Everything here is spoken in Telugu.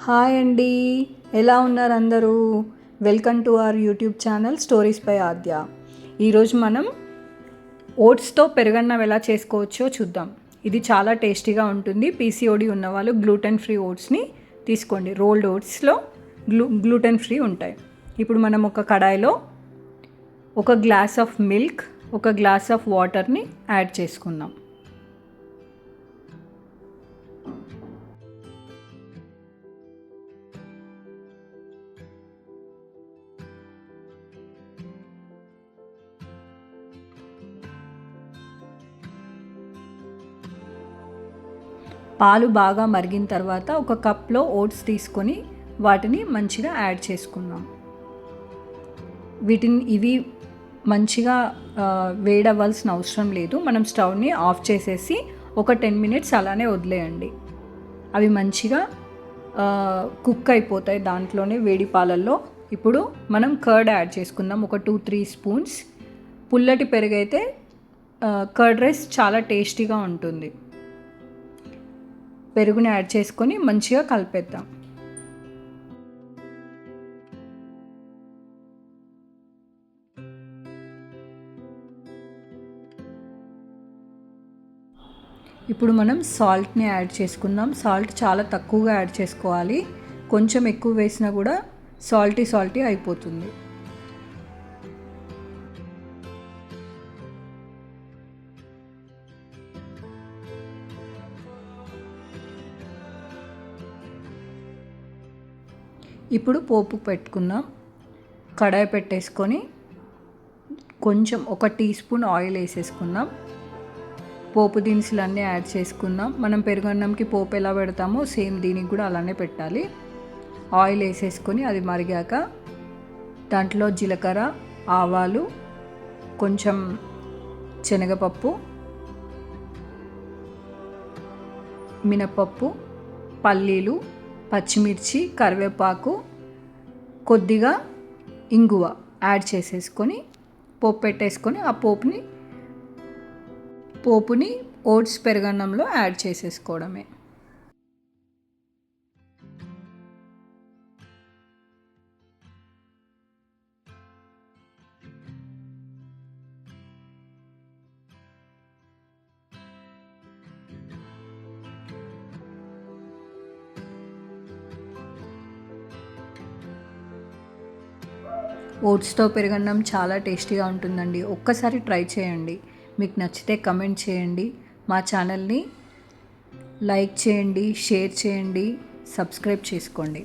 హాయ్ అండి, ఎలా ఉన్నారు అందరూ? Welcome to our YouTube channel stories by Aadya. ఈరోజు మనం ఓట్స్తో పెరుగన్నం ఎలా చేసుకోవచ్చో చూద్దాం. ఇది చాలా టేస్టీగా ఉంటుంది. పీసీఓడి ఉన్నవాళ్ళు గ్లూటెన్ ఫ్రీ ఓట్స్ని తీసుకోండి. రోల్డ్ ఓట్స్లో గ్లూటెన్ ఫ్రీ ఉంటాయి. ఇప్పుడు మనం ఒక కడాయిలో ఒక గ్లాస్ ఆఫ్ మిల్క్, ఒక గ్లాస్ ఆఫ్ వాటర్ని యాడ్ చేసుకుందాం. పాలు బాగా మరిగిన తర్వాత ఒక కప్లో ఓట్స్ తీసుకొని వాటిని మంచిగా యాడ్ చేసుకుందాం. ఇవి మంచిగా వేడవ్వాల్సిన అవసరం లేదు. మనం స్టవ్ని ఆఫ్ చేసేసి ఒక 10 మినిట్స్ అలానే వదిలేయండి. అవి మంచిగా కుక్ అయిపోతాయి దాంట్లోనే వేడి పాలల్లో. ఇప్పుడు మనం కర్డ్ యాడ్ చేసుకుందాం. ఒక 2-3 స్పూన్స్. పుల్లటి పెరుగైతే కర్డ్ రైస్ చాలా టేస్టీగా ఉంటుంది. పెరుగుని యాడ్ చేసుకొని మంచిగా కలిపేద్దాం. ఇప్పుడు మనం సాల్ట్ని యాడ్ చేసుకుందాం. సాల్ట్ చాలా తక్కువగా యాడ్ చేసుకోవాలి. కొంచెం ఎక్కువ వేసినా కూడా సాల్టీ అయిపోతుంది. ఇప్పుడు పోపు పెట్టుకుందాం. కడాయి పెట్టేసుకొని కొంచెం ఒక టీ స్పూన్ ఆయిల్ వేసేసుకుందాం. పోపు దినుసులు అన్నీ యాడ్ చేసుకుందాం. మనం పెరుగన్నంకి పోపు ఎలా పెడతామో సేమ్ దీనికి కూడా అలానే పెట్టాలి. ఆయిల్ వేసేసుకొని అది మరిగాక దాంట్లో జీలకర్ర, ఆవాలు, కొంచెం శనగపప్పు, మినపప్పు, పల్లీలు, పచ్చిమిర్చి, కరివేపాకు, కొద్దిగా ఇంగువ యాడ్ చేసేసుకొని పోపు పెట్టేసుకొని ఆ పోపుని ఓట్స్ పెరుగన్నంలో యాడ్ చేసేసుకోవడమే. ఓట్స్తో పెరుగన్నం చాలా టేస్టీగా ఉంటుందండి. ఒక్కసారి ట్రై చేయండి. మీకు నచ్చితే కమెంట్ చేయండి. మా ఛానల్ని లైక్ చేయండి, షేర్ చేయండి, సబ్స్క్రైబ్ చేసుకోండి.